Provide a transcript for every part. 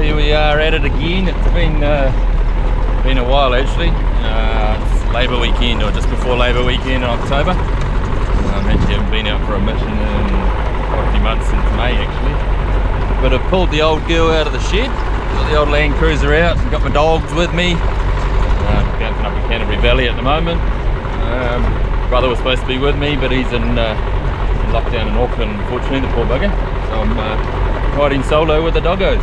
here we are at it again. It's been a while actually. It's Labour weekend, or just before Labour weekend in October. I actually haven't been out for a mission in quite a few months, since May actually. But I've pulled the old girl out of the shed, got the old Land Cruiser out, and got my dogs with me. Bouncing up in Canterbury Valley at the moment. Brother was supposed to be with me, but he's in lockdown in Auckland, unfortunately, the poor bugger. So I'm riding solo with the doggos.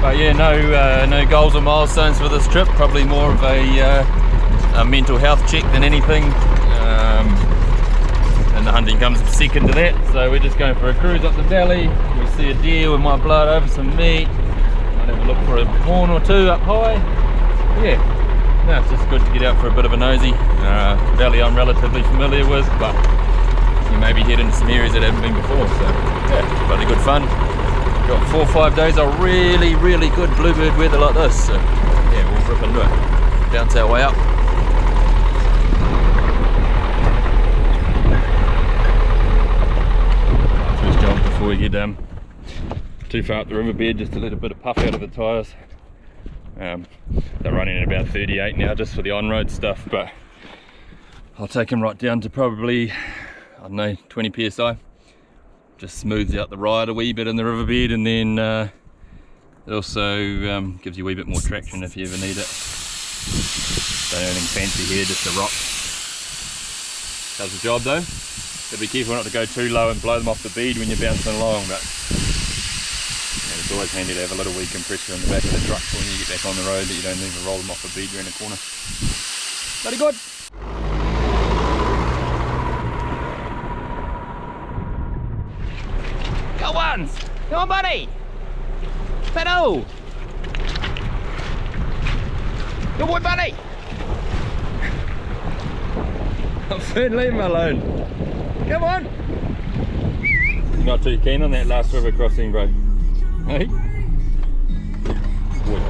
But yeah, no goals or milestones for this trip. Probably more of a mental health check than anything. And the hunting comes second to that. So we're just going for a cruise up the valley. We see a deer with my blood over some meat. Might have a look for a horn or two up high. Yeah, no, it's just good to get out for a bit of a nosy. Valley I'm relatively familiar with, but you may be heading to some areas that haven't been before. So yeah, bloody good fun. Got 4 or 5 days of really good bluebird weather like this, so yeah, we'll rip into it, bounce our way up. First jump before we get too far up the riverbed, just to let a bit of puff out of the tyres. They're running at about 38 now just for the on-road stuff, but I'll take them right down to probably, I don't know, 20 psi. Just smooths out the ride a wee bit in the riverbed, and then it also gives you a wee bit more traction if you ever need it. So anything fancy here, just a rock. Does the job though. So be careful not to go too low and blow them off the bead when you're bouncing along, but yeah, it's always handy to have a little wee compressor in the back of the truck when you get back on the road, that you don't need to roll them off the bead around the corner. Bloody good! Go ones! Come on, buddy! Pedal! Good boy, buddy! I'm Fern, leave him alone. Come on! You're not too keen on that last river crossing, bro. Hey? Boy,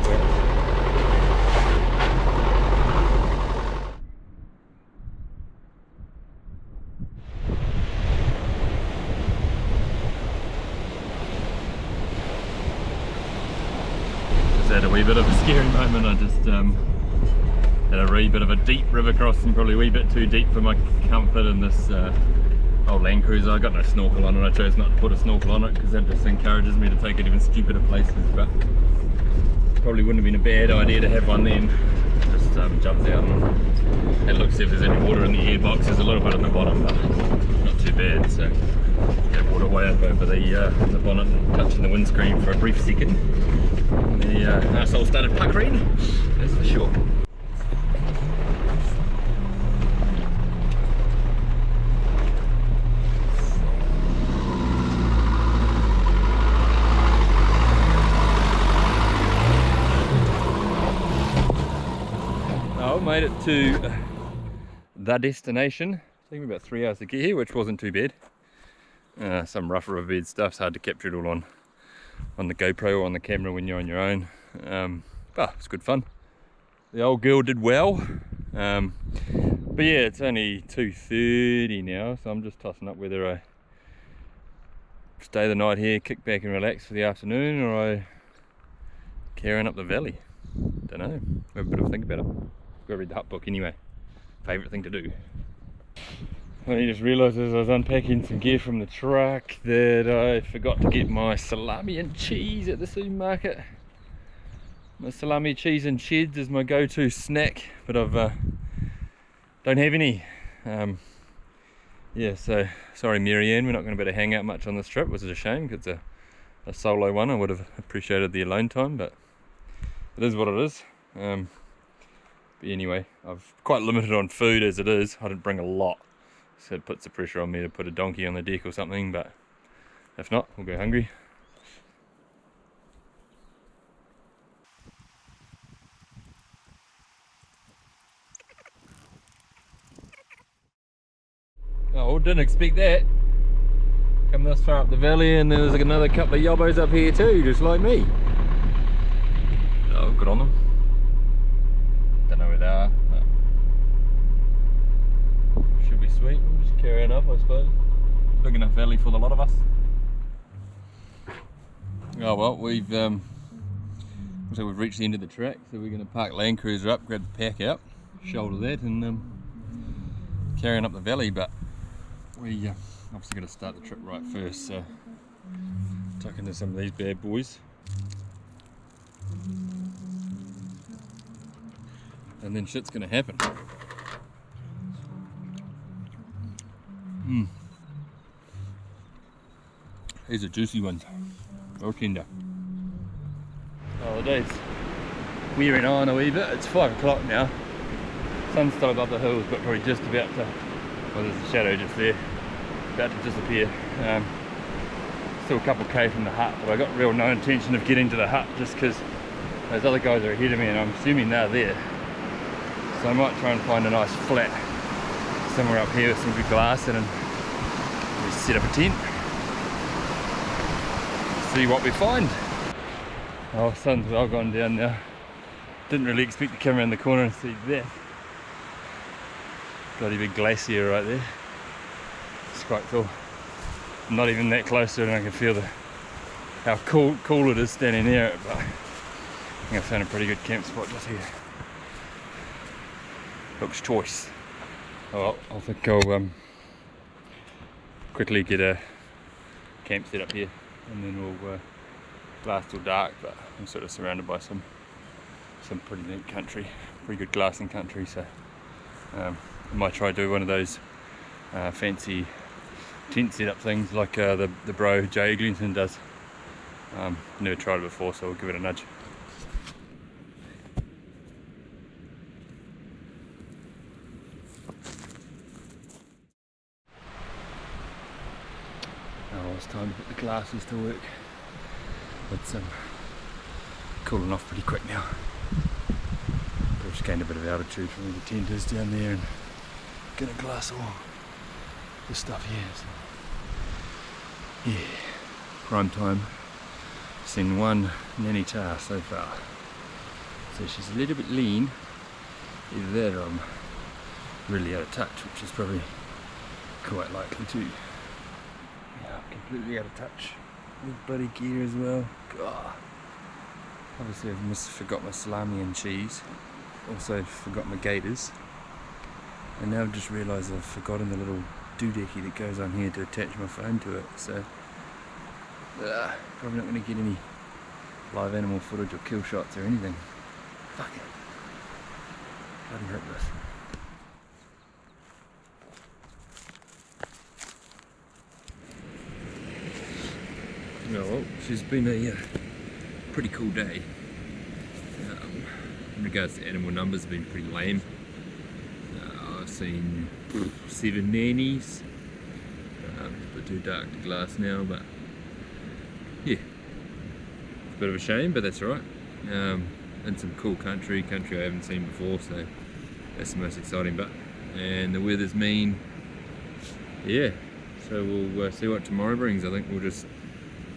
had a wee bit of a scary moment. I just had a wee bit of a deep river crossing, probably a wee bit too deep for my comfort in this old Land Cruiser. I got no snorkel on it. I chose not to put a snorkel on it because that just encourages me to take it even stupider places, but probably wouldn't have been a bad idea to have one then. Just jumped out and had a look to see if there's any water in the airbox. There's a little bit in the bottom, but not too bad. So yeah, water way up over the bonnet and touching the windscreen for a brief second. The arsehole started puckering, that's for sure. I made it to the destination. It took me about 3 hours to get here, which wasn't too bad. Some rough riverbed stuff's hard to capture it all on the GoPro or on the camera when you're on your own, but it's good fun. The old girl did well, but yeah, it's only 2:30 now, so I'm just tossing up whether I stay the night here, kick back and relax for the afternoon, or I carry on up the valley. Don't know, have a bit of a think about it. Go read the hut book anyway, favourite thing to do. I just realised as I was unpacking some gear from the truck that I forgot to get my salami and cheese at the supermarket. My salami, cheese and cheddar is my go-to snack, but I've don't have any. Yeah, so sorry Marianne, we're not going to be able to hang out much on this trip, which is a shame because it's a solo one. I would have appreciated the alone time, but it is what it is. But anyway, I've quite limited on food as it is. I didn't bring a lot. So it puts the pressure on me to put a donkey on the deck or something, but if not, we'll go hungry. Oh, didn't expect that. Come this far up the valley and there's another couple of yobbos up here too, just like me. Oh, good on them. Don't know where they are. But should be sweet. We'll just carry on up, I suppose. Big enough valley for the lot of us. Oh well, we've reached the end of the track, so we're going to park Land Cruiser up, grab the pack out, shoulder that, and carry on up the valley. But we obviously got to start the trip right first, so tuck into some of these bad boys, and then shit's going to happen. These are juicy ones, well tender. Oh, the day's wearing on a wee bit. It's 5 o'clock now. Sun's still above the hills, but probably just about to, well, there's a shadow just there, about to disappear. Still a couple K from the hut, but I got real no intention of getting to the hut just because those other guys are ahead of me and I'm assuming they're there. So I might try and find a nice flat somewhere up here with some good glass in and we set up a tent. See what we find. Oh, sun's well gone down now. Didn't really expect to come around the corner and see that. Bloody big glacier right there. It's quite cool. I'm not even that close to it and I can feel how cool it is standing near it, but I think I found a pretty good camp spot just here. Looks choice. Oh, I think I'll quickly get a camp set up here and then we'll last till dark, but I'm sort of surrounded by some pretty neat country, pretty good glassing country, so I might try to do one of those fancy tent setup things like the bro Jay Eglinton does. Never tried it before, so we'll give it a nudge. Oh, it's time to put the glasses to work. It's cooling off pretty quick now. I've just gained a bit of altitude from where the tent is down there and gonna glass all the stuff here. So, yeah, prime time. Seen one nanny tahr so far. So she's a little bit lean. Either that or I'm really out of touch, which is probably quite likely too. Yeah, I'm completely out of touch. With bloody gear as well. God. Obviously I've forgot my salami and cheese. Also forgot my gaiters. And now I've just realised I've forgotten the little doohickey that goes on here to attach my phone to it. So probably not going to get any live animal footage or kill shots or anything. Fuck it. Bloody hopeless. Well, she's been a pretty cool day. In regards to animal numbers, it's been pretty lame. I've seen 7 nannies. It's a bit too dark to glass now, but yeah, it's a bit of a shame, but that's alright. And some cool country I haven't seen before, so that's the most exciting bit. And the weather's mean. Yeah, so we'll see what tomorrow brings. I think we'll just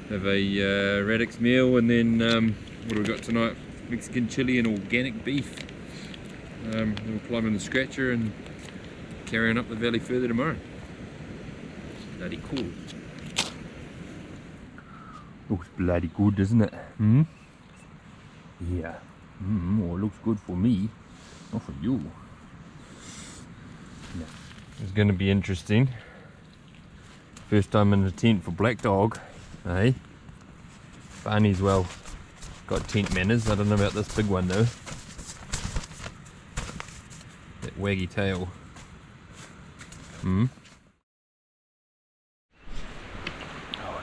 have a Radix meal, and then what do we got tonight? Mexican chili and organic beef. We'll climb in the scratcher and carry on up the valley further tomorrow. Bloody cool. Looks bloody good, doesn't it? Hmm? Yeah. Well, it looks good for me, not for you. Yeah. It's going to be interesting. First time in the tent for Black Dog. Hey, Barney's well got tent manners. I don't know about this big one though. That waggy tail. Oh,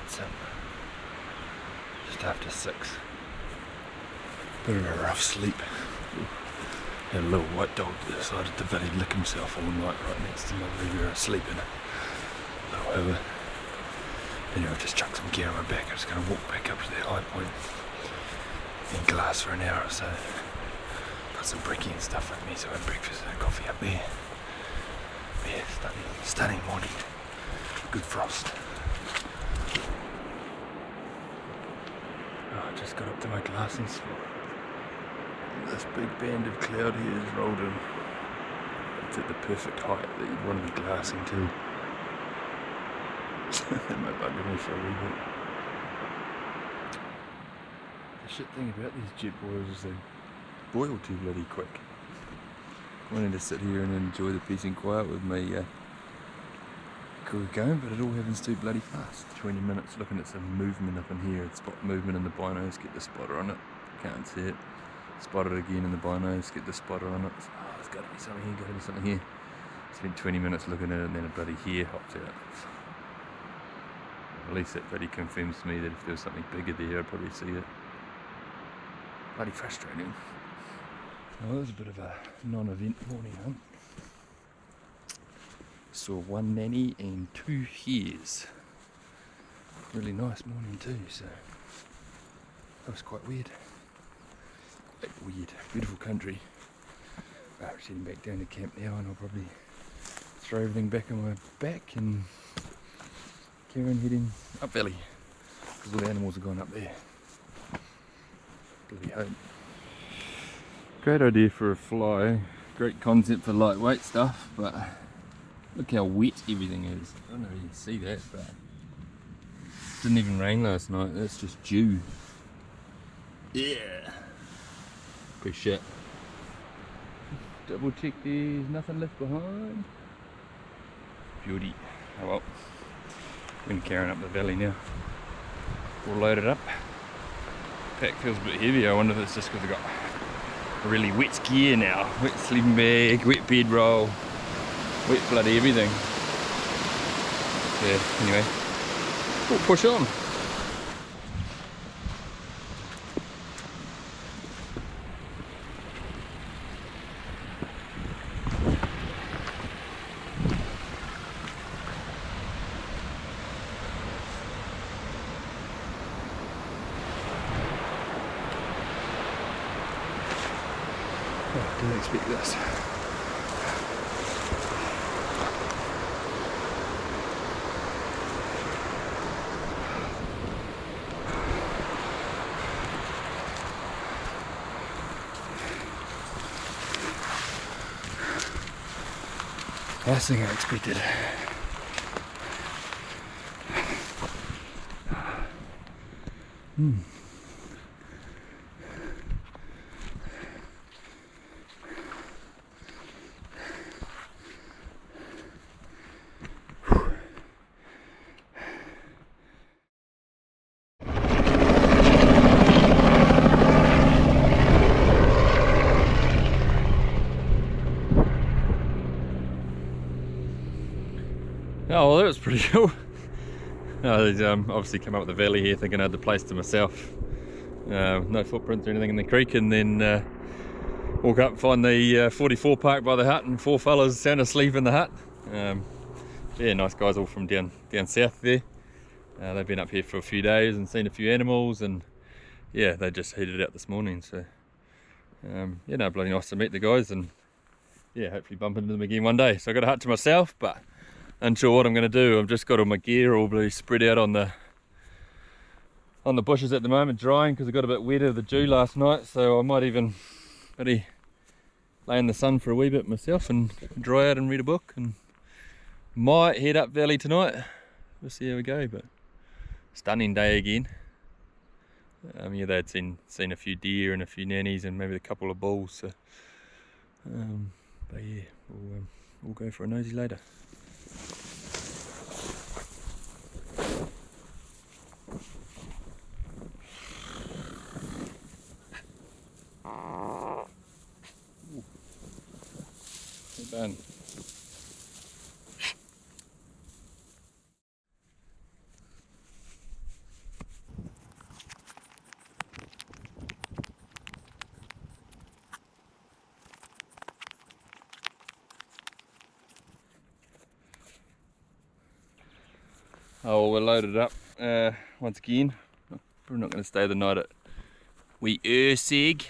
it's just after 6. Bit of a rough sleep. Had a little white dog that decided to bloody lick himself all night right next to me. We were asleep in a little over. Anyway, I've just chucked some gear on my back. I'm just going to walk back up to that high point and glass for an hour or so. Got some brekkie and stuff with me, so I had breakfast and coffee up there. Yeah, stunning morning. Good frost. Oh, I just got up to my glassing spot. This big band of cloud here is rolled in. It's at the perfect height that you'd want to be glassing to. That might bugger me for a wee bit. shit thing about these jet boilers is they boil too bloody quick. Wanting to sit here and enjoy the peace and quiet with my crew going, but it all happens too bloody fast. 20 minutes looking at some movement up in here, spot movement in the binos, get the spotter on it, can't see it, spot it again in the binos, get the spotter on it, oh, there's got to be something here, got to be something here. Spent 20 minutes looking at it and then a bloody hair hops out. At least that bloody confirms to me that if there was something bigger there I'd probably see it. Bloody frustrating. Well, it was a bit of a non-event morning hunt. Saw one nanny and 2 hares. Really nice morning too, so that was quite weird. Weird, beautiful country. Right, we're heading back down to camp now and I'll probably throw everything back on my back and carry on heading up valley because all the animals are gone up there. Bloody hope. Great idea for a fly, great concept for lightweight stuff, but look how wet everything is. I don't know if you can see that, but it didn't even rain last night, that's just dew. Yeah. Good shit. Double check there's nothing left behind. Beauty. Oh well. I'm carrying up the valley now. All loaded up. Pack feels a bit heavy. I wonder if it's just because I've got really wet gear now. Wet sleeping bag, wet bedroll, wet bloody everything. Yeah, anyway. We'll push on. Didn't expect this. Last thing I expected. Oh, well, that was pretty cool. Obviously come up the valley here thinking I had the place to myself. No footprints or anything in the creek, and then walk up and find the 44 parked by the hut and 4 fellas sound asleep in the hut. Yeah, nice guys all from down south there. They've been up here for a few days and seen a few animals, and yeah, they just headed out this morning. So yeah, no, bloody nice to meet the guys, and yeah, hopefully bump into them again one day. So I got a hut to myself, but unsure what I'm going to do. I've just got all my gear all bloody spread out on the bushes at the moment, drying because I got a bit wet of the dew last night. So I might even maybe lay in the sun for a wee bit myself and dry out and read a book, and might head up valley tonight. We'll see how we go, but stunning day again. Yeah, they'd seen a few deer and a few nannies and maybe a couple of bulls. So, but yeah, we'll go for a nosy later. Done. Oh, well, we're loaded up once again. We're not going to stay the night at Wee Ursig.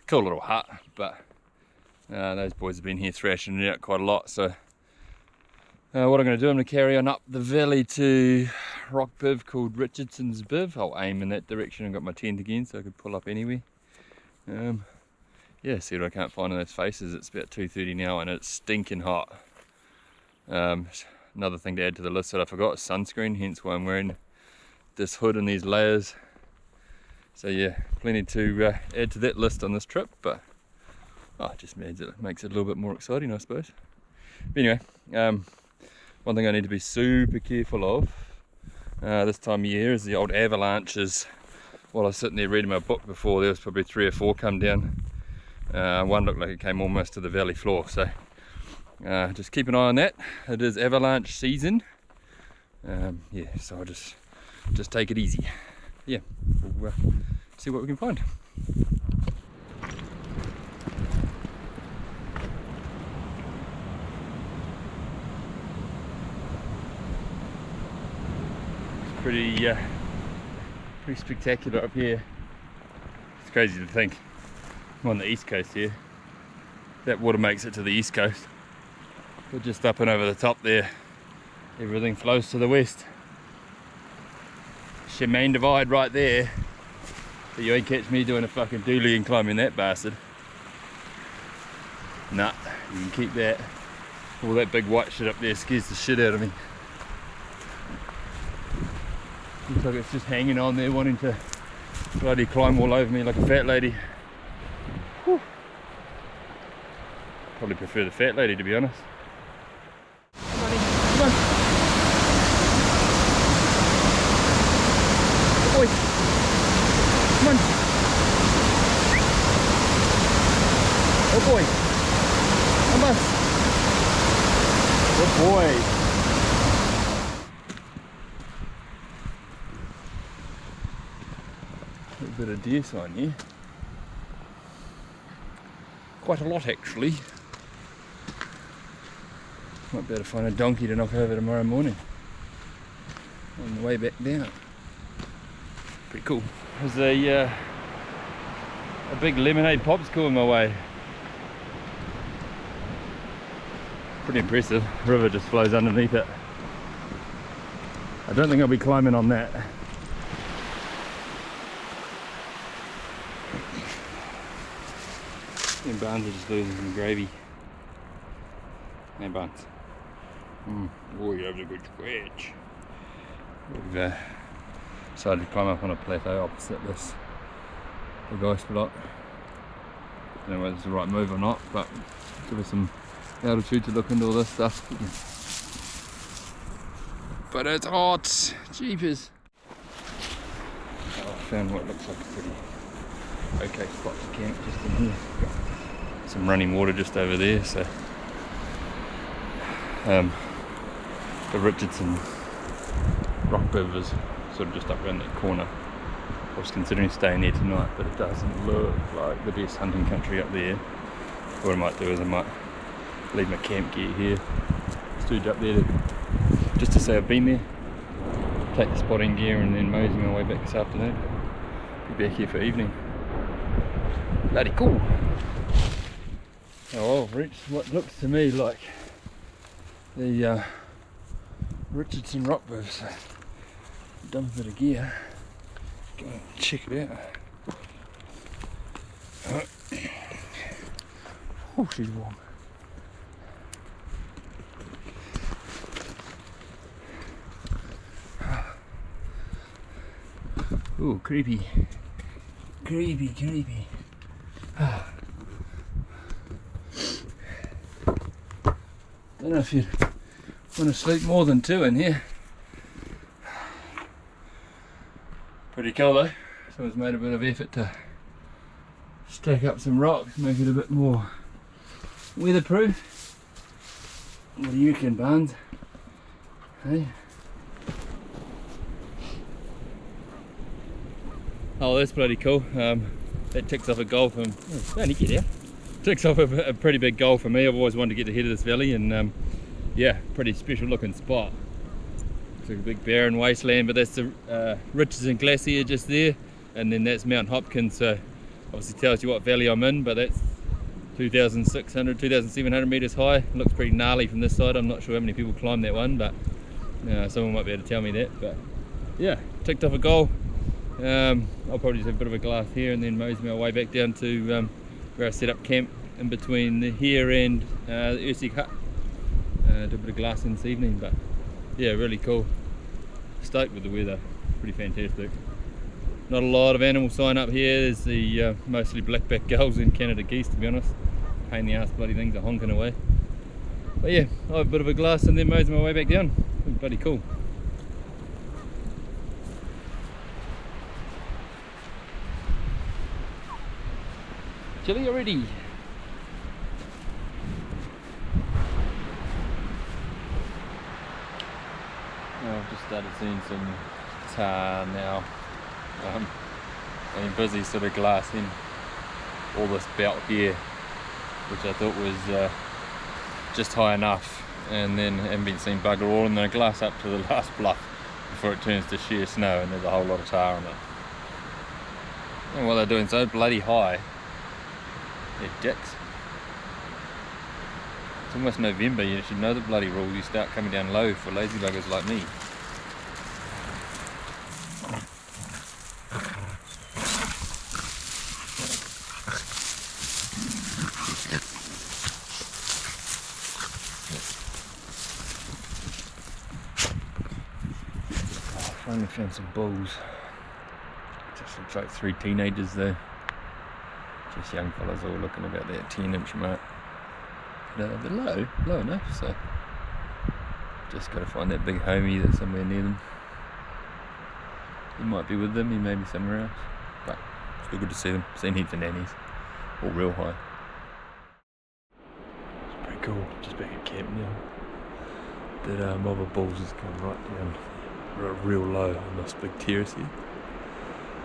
Cool little hut, but those boys have been here thrashing it out quite a lot. So what I'm going to do, I'm going to carry on up the valley to rock biv called Richardson's Biv. I'll aim in that direction. I've got my tent again, so I could pull up anywhere. Yeah, see what I can't find in those faces. It's about 2:30 now and it's stinking hot. Another thing to add to the list that I forgot is sunscreen, hence why I'm wearing this hood and these layers. So yeah, plenty to add to that list on this trip, but it just makes it a little bit more exciting, I suppose. But anyway, one thing I need to be super careful of this time of year is the old avalanches. While I was sitting there reading my book before, there was probably 3 or 4 come down. One looked like it came almost to the valley floor, so just keep an eye on that. It is avalanche season. Yeah, so I'll just take it easy. Yeah, we'll see what we can find. It's pretty spectacular up here. It's crazy to think I'm on the east coast here. That water makes it to the east coast, but just up and over the top there, everything flows to the west. Main divide right there, but you ain't catch me doing a fucking dually and climbing that bastard. Nah, you can keep that. All that big white shit up there scares the shit out of me. Looks like it's just hanging on there wanting to bloody climb all over me like a fat lady. Whew. Probably prefer the fat lady, to be honest. Come on. Boy. Come on. Oh boy. Come on. Good boy. A little bit of deer sign here. Quite a lot actually. Might be able to find a donkey to knock over tomorrow morning on the way back down. Pretty cool. There's a big lemonade popsicle in my way. Pretty impressive. The river just flows underneath it. I don't think I'll be climbing on that. And Barnes are just losing some gravy. Hey Barnes. Oh, you have a good scratch. We've decided to climb up on a plateau opposite this big ice block. Don't know whether it's the right move or not, but give us some altitude to look into all this stuff. But it's hot! Jeepers! I found what looks like a pretty okay spot to camp just in here. Got some running water just over there, so the Richardson Biv is sort of just up around that corner. I was considering staying there tonight, but it doesn't look like the best hunting country up there. What I might do is I might leave my camp gear here, stooge up there just to say I've been there, take the spotting gear and then mosey my way back this afternoon. Be back here for evening. Bloody cool! Oh, I've reached what looks to me like the Richardson Biv, so dump a bit of gear, go and check it out. Oh, she's warm. Ooh, creepy. Creepy. Don't know if you'd want to sleep more than 2 in here. Pretty cool though. Someone's made a bit of effort to stack up some rocks, make it a bit more weatherproof. What do you reckon, Barnes? Hey? Oh, that's bloody cool. That ticks off a goal from. Oh, only get out. Ticks off a pretty big goal for me. I've always wanted to get to the head of this valley, and yeah, pretty special looking spot. Looks like a big barren wasteland, but that's the Richardson Glacier just there, and then that's Mount Hopkins. So obviously tells you what valley I'm in, but that's 2,600, 2,700 meters high. It looks pretty gnarly from this side. I'm not sure how many people climb that one, but someone might be able to tell me that. But yeah, ticked off a goal. I'll probably just have a bit of a glass here and then mosey my way back down to where I set up camp in between here and the Ursig hut. Do a bit of glassing this evening, but yeah, really cool. Stoked with the weather, pretty fantastic. Not a lot of animal sign up here. There's the mostly blackback gulls and Canada geese, to be honest. Pain in the ass bloody things are honking away. But yeah, I have a bit of a glass and then mosey my way back down. It's bloody cool. Chilly already. I've just started seeing some tahr now. I've been busy sort of glassing all this belt here, which I thought was just high enough, and then haven't been seeing bugger all, and then I glass up to the last bluff before it turns to sheer snow and there's a whole lot of tahr on it. And while they're doing so bloody high, they're dicks. It's almost November, you should know the bloody rules. You start coming down low for lazy buggers like me. I finally found some bulls. Just looks like 3 teenagers there. Just young fellas all looking about that 10-inch mark. They're low enough, so just got to find that big homie that's somewhere near them. He might be with them, he may be somewhere else, but it's still good to see them. Seen heaps of nannies, all real high. It's pretty cool, just back at camp now. That mob of bulls has come right down real low on this big terrace here.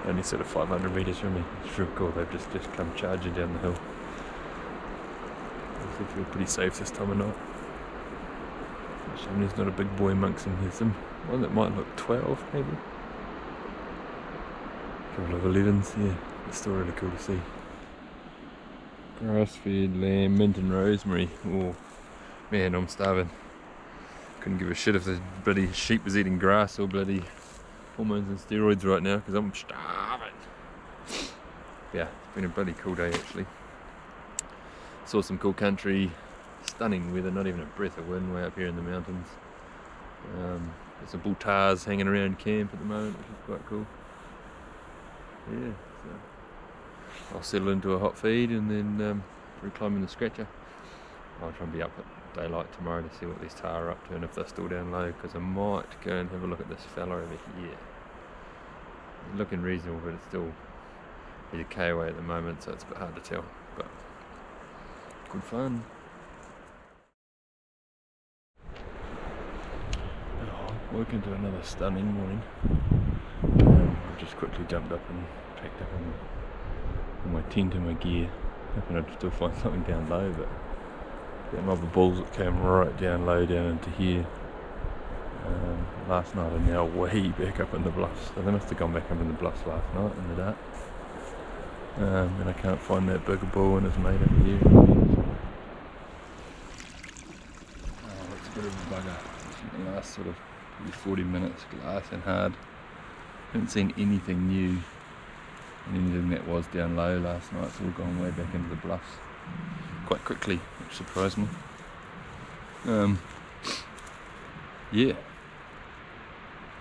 Only sort of 500 metres from me. It's real cool, they've just come charging down the hill. I feel pretty safe this time of night. Shame there's not a big boy amongst them. There's some one that might look 12 maybe. A couple of 11s, yeah. It's still really cool to see. Grass-fed lamb, mint and rosemary. Oh man, I'm starving. Couldn't give a shit if the bloody sheep was eating grass or bloody hormones and steroids right now, because I'm starving. Yeah, it's been a bloody cool day actually. Saw some cool country, stunning weather, not even a breath of wind way up here in the mountains. There's some bull tahrs hanging around camp at the moment, which is quite cool. Yeah, so I'll settle into a hot feed and then reclimbing the scratcher. I'll try and be up at daylight tomorrow to see what these tahr are up to and if they're still down low, because I might go and have a look at this fella over here. It's looking reasonable, but it's still he's a K away at the moment, so it's a bit hard to tell. But good fun. Oh, woke into another stunning morning. I just quickly jumped up and packed up in my tent and my gear, hoping I'd still find something down low, but that mob of bulls that came right down low down into here last night are now way back up in the bluffs. So they must have gone back up in the bluffs last night in the dark. And I can't find that bigger bull and his mate up here. Oh, that's a bit of a bugger. The last sort of 40 minutes glassing hard. Haven't seen anything new. And anything that was down low last night, it's all gone way back into the bluffs quite quickly, which surprised me. Yeah.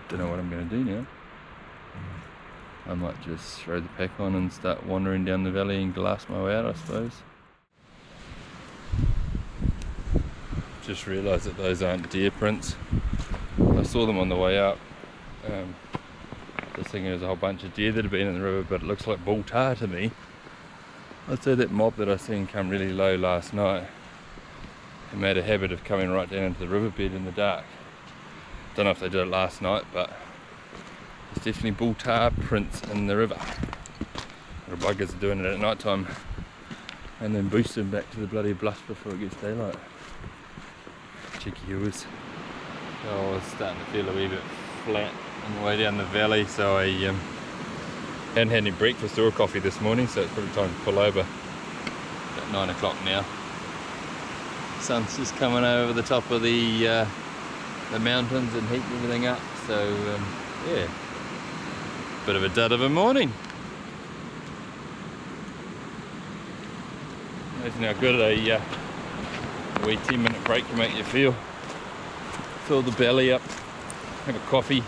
Don't know what I'm going to do now. I might just throw the pack on and start wandering down the valley and glass my way out, I suppose. Just realised that those aren't deer prints. I saw them on the way up. Just thinking there's a whole bunch of deer that have been in the river, but it looks like bull tahr to me. I'd say that mob that I seen come really low last night and made a habit of coming right down into the riverbed in the dark. Don't know if they did it last night, but there's definitely bull tahr prints in the river. The buggers are doing it at night time and then boosting back to the bloody bluff before it gets daylight. Cheeky hewers. Oh, I was starting to feel a wee bit flat on the way down the valley, so I hadn't had any breakfast or coffee this morning, so it's probably time to pull over. About 9 o'clock now. Sun's just coming over the top of the mountains and heating everything up, so yeah, bit of a dud of a morning. Imagine how good a wee 10-minute break can make you feel. Fill the belly up, have a coffee,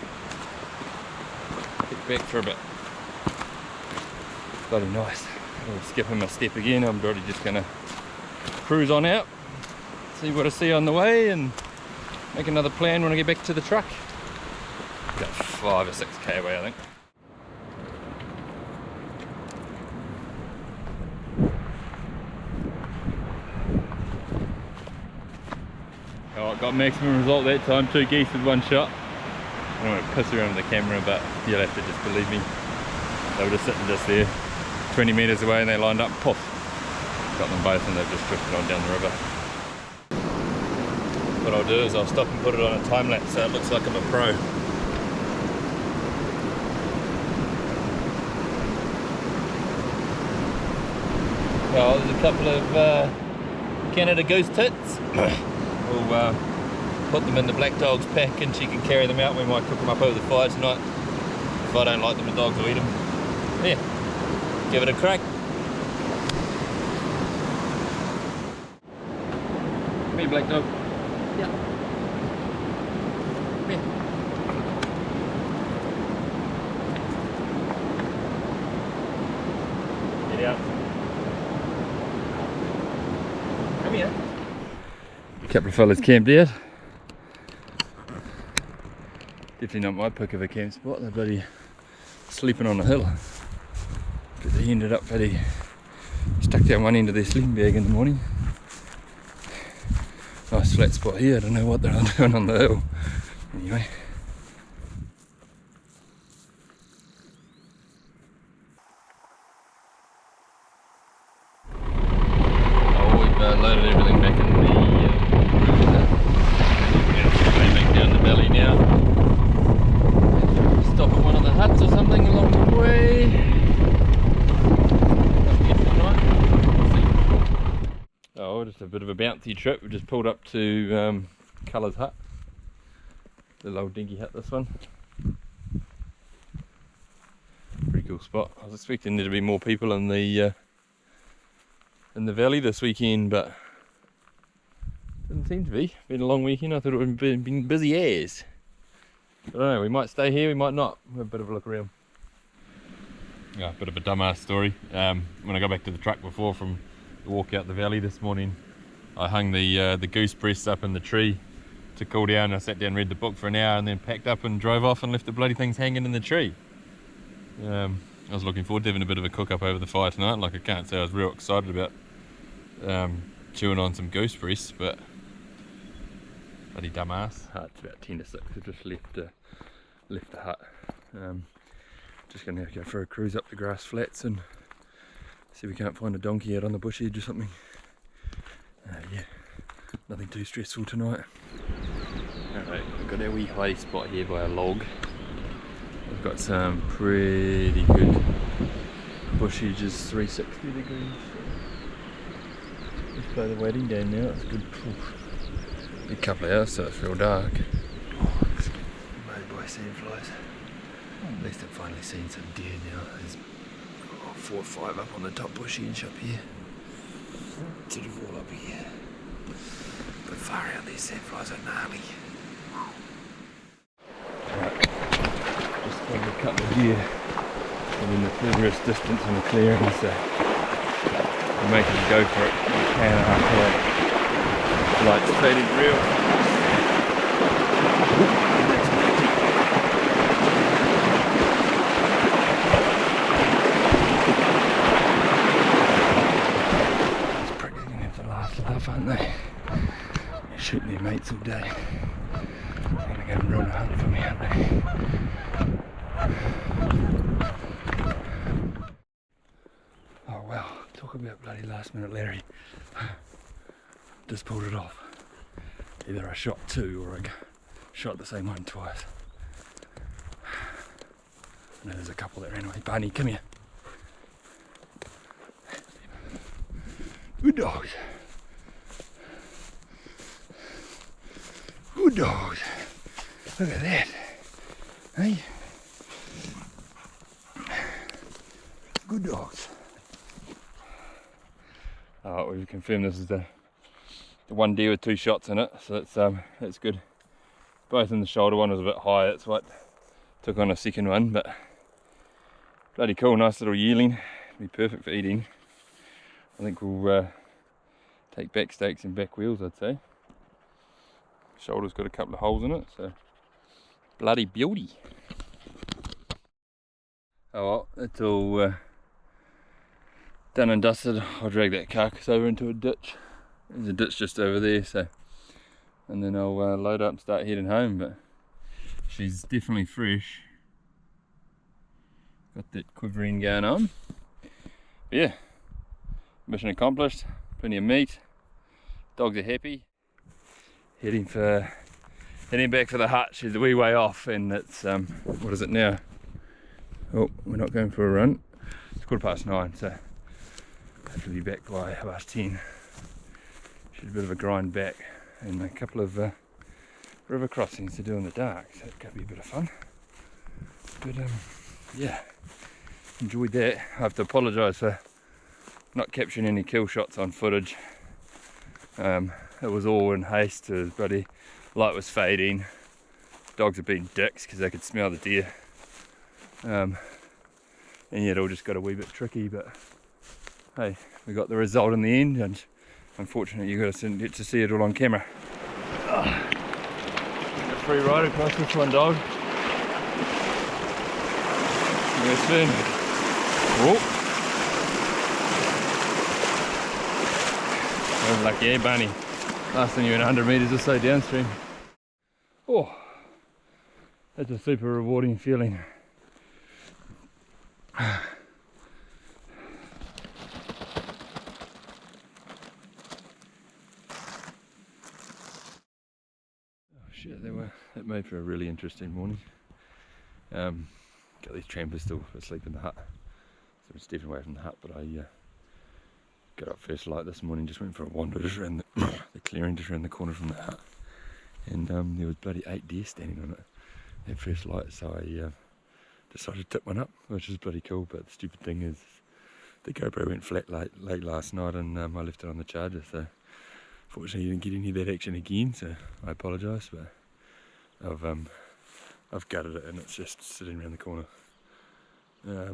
get back for a bit. Bloody nice. I'll skip him a step again. I'm probably just going to cruise on out, see what I see on the way, and make another plan when I get back to the truck. About 5 or 6k away, I think. Oh, got maximum result that time. 2 geese with 1 shot. I don't want to piss around with the camera, but you'll have to just believe me. They were just sitting just there, 20 metres away, and they lined up, poof. Got them both and they've just drifted on down the river. What I'll do is I'll stop and put it on a time lapse so it looks like I'm a pro. Well, there's a couple of Canada goose tits. We'll put them in the black dog's pack and she can carry them out. We might cook them up over the fire tonight. If I don't like them, the dogs will eat them. Yeah, give it a crack. Come here, black dog. Yeah. Come here. Get out. Come here. A couple of fellas camped out. Definitely not my pick of a camp spot. They're bloody sleeping on a hill. But they ended up bloody stuck down one end of their sleeping bag in the morning. Nice flat spot here. I don't know what they're doing on the hill. Anyway. Loaded everything back in the cruiser. Going back down the valley now. Stop at one of the huts or something along the way. Oh, just a bit of a bouncy trip. We just pulled up to Colour's hut. The little dinky hut, this one. Pretty cool spot. I was expecting there to be more people in the valley this weekend, but didn't seem to be. Been a long weekend. I thought it would have been busy as. I don't know, we might stay here, we might not. We'll have a bit of a look around. Yeah, a bit of a dumbass story. When I got back to the truck before from the walk out the valley this morning, I hung the goose breasts up in the tree to cool down. I sat down and read the book for an hour and then packed up and drove off and left the bloody things hanging in the tree. I was looking forward to having a bit of a cook up over the fire tonight. Like, I can't say I was real excited about chewing on some goose breasts, but bloody dumbass. It's about 10 to 6. I've just left the hut. Just going to go for a cruise up the grass flats and see if we can't find a donkey out on the bush edge or something. Yeah, nothing too stressful tonight. Alright, we've got our wee hidey spot here by a log. We've got some pretty good bush edges, 360 degrees. Just play the wedding game now, it's good. Good couple of hours, so it's real dark. Oh, it's made by sandflies. At least I've finally seen some deer now. There's 4 or 5 up on the top bush edge up here. Sort of all up here. But far out, these sandflies are gnarly. Right, just spotted a couple of deer. I'm in the furthest distance in the clearing, so I'm making a go for it. I can lights fading real. These pricks are going to have the last laugh, aren't they? They're shooting their mates all day. They're going to go and ruin a hunt for me, aren't they? Oh wow, talk about bloody last minute Larry. Just pulled it off. Either I shot 2 or I shot the same one twice. I know there's a couple that ran away. Barney, come here. Good dogs. Good dogs. Look at that. Hey? Good dogs. Oh, we've confirmed this is the one deer with 2 shots in it, so that's good. Both in the shoulder. One was a bit high, that's what took on a second one, but bloody cool, nice little yearling. be perfect for eating. I think we'll take back stakes and back wheels, I'd say. Shoulder's got a couple of holes in it, so bloody beauty. Oh well, it's all done and dusted. I'll drag that carcass over into a ditch. There's a ditch just over there, so, and then I'll load up and start heading home. But she's definitely fresh. Got that quivering going on. But yeah, mission accomplished. Plenty of meat. Dogs are happy. Heading back for the hut. She's a wee way off, and it's what is it now? Oh, we're not going for a run. It's 9:15, so I have to be back by 10:30. She's a bit of a grind back, and a couple of river crossings to do in the dark, so it's going to be a bit of fun. But yeah, enjoyed that. I have to apologise for not capturing any kill shots on footage. It was all in haste. The bloody light was fading. Dogs have been dicks because they could smell the deer. And yeah, it all just got a wee bit tricky, but hey, we got the result in the end, and unfortunately you got to get to see it all on camera. A free ride across this one, dog. Very soon. Whoa. Oh, lucky, eh, Barney? Last than you in 100 metres or so downstream. Oh, that's a super rewarding feeling. Oh shit, that made for a really interesting morning. Got these trampers still asleep in the hut, so I'm stepping away from the hut, but I got up first light this morning, just went for a wander just around the clearing, just around the corner from the hut, and there was bloody 8 deer standing on it at first light, so I decided to tip one up, which is bloody cool. But the stupid thing is the GoPro went flat late last night, and I left it on the charger, so fortunately you didn't get any of that action again, so I apologise, but I've gutted it and it's just sitting around the corner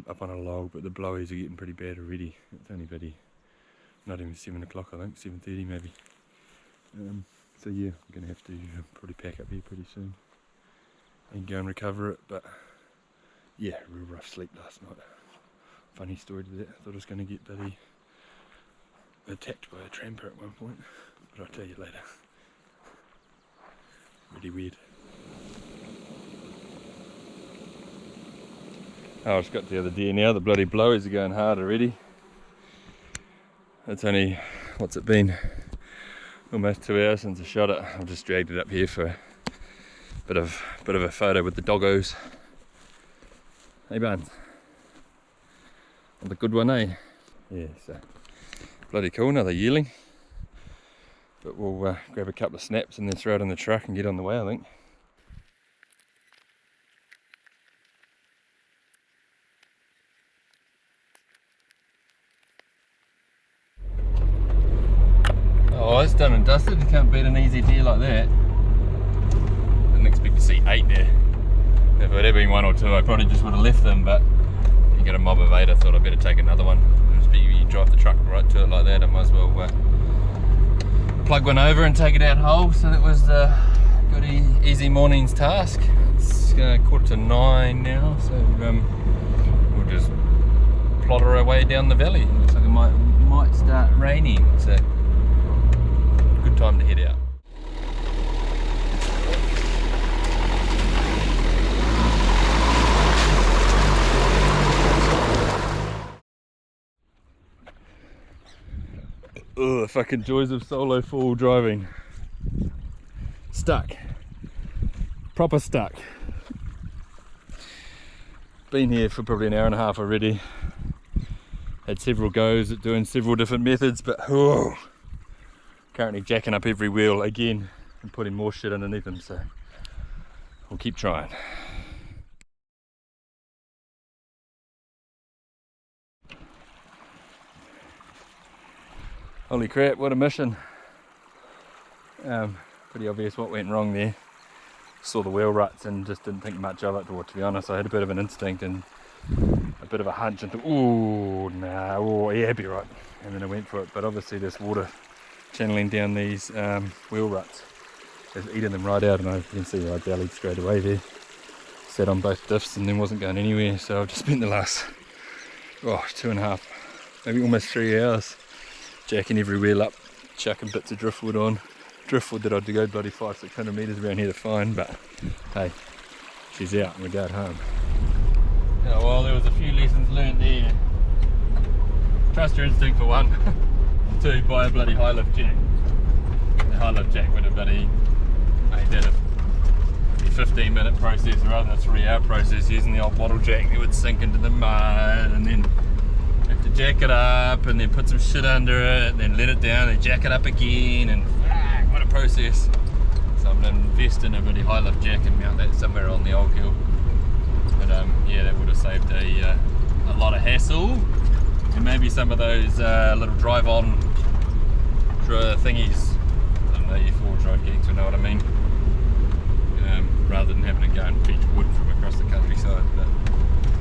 up on a log. But the blowies are getting pretty bad already. It's only not even 7 o'clock, I think, 7:30 maybe. So yeah, I'm going to have to probably pack up here pretty soon and go and recover it. But yeah, real rough sleep last night. Funny story to that. I thought I was going to get bloody attacked by a tramper at one point, but I'll tell you later. Really weird. Oh, I just got the other deer now. The bloody blowies are going hard already. It's only, what's it been? Almost 2 hours since I shot it. I've just dragged it up here for a bit of a photo with the doggos. Hey Barnes. Another good one, eh? Yeah, so bloody cool, another yearling. But we'll grab a couple of snaps and then throw it in the truck and get on the way, I think. Oh, it's done and dusted. You can't beat an easy deer like that. Didn't expect to see 8 there. If it had been 1 or 2, I probably just would have left them, but you get a mob of 8, I thought I'd better take another one. You drive the truck right to it like that, I might as well plug one over and take it out whole. So that was a good easy morning's task. It's 8:45 now, so we'll just plotter our way down the valley. Looks like it might start raining, so good time to head out. Ugh, the fucking joys of solo 4-wheel driving. Stuck. Proper stuck. Been here for probably an hour and a half already. Had several goes at doing several different methods, but currently jacking up every wheel again and putting more shit underneath them, so we'll keep trying. Holy crap, what a mission. Pretty obvious what went wrong there. Saw the wheel ruts and just didn't think much of it, or to be honest I had a bit of an instinct and I bit of a hunch and thought, ooh, nah, oh yeah, it'd be right. And then I went for it, but obviously this water channeling down these wheel ruts is eating them right out, and you can see I bellied straight away there. Sat on both diffs and then wasn't going anywhere, so I've just spent the last 2.5, maybe almost 3 hours jacking every wheel up, chucking bits of driftwood on. Driftwood that I had to go bloody 500-600 metres around here to find, but hey, she's out and we're going home. Yeah, well, there was a few lessons learned there. Trust your instinct for one. 2, buy a bloody high lift jack. The high lift jack would have bloody made that a 15-minute process rather than a 3-hour process using the old bottle jack. It would sink into the mud and then have to jack it up and then put some shit under it and then let it down and jack it up again, and what a process. So I'm going to invest in a really high lift jack and mount that somewhere on the old hill. But yeah, that would have saved a lot of hassle, and maybe some of those little drive on thingies. I don't know, you 4-wheel drive geeks will know what I mean. Rather than having to go and fetch wood from across the countryside. But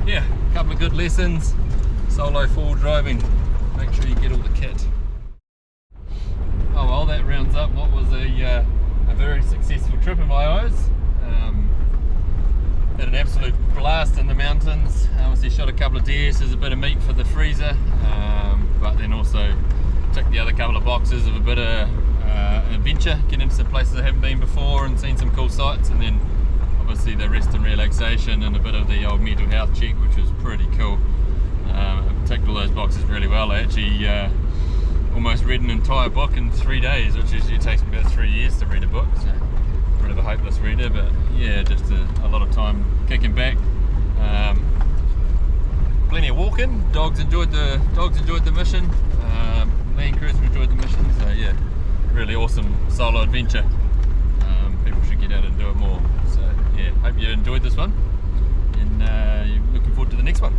yeah, a couple of good lessons. Solo 4-wheel driving. Make sure you get all the kit. Oh well, that rounds up what was a very successful trip in my eyes. Had an absolute blast in the mountains. Obviously shot a couple of deer, so there's a bit of meat for the freezer, but then also ticked the other couple of boxes of a bit of an adventure, getting into some places I haven't been before and seen some cool sights, and then obviously the rest and relaxation and a bit of the old mental health check, which was pretty cool. Ticked all those boxes really well. I actually almost read an entire book in 3 days, which usually takes me about 3 years to read a book, so a bit of a hopeless reader, but yeah, just a lot of time kicking back. Plenty of walking. Dogs enjoyed the mission. Me and Chris enjoyed the mission, so yeah, really awesome solo adventure. People should get out and do it more. So yeah, hope you enjoyed this one, and you're looking forward to the next one.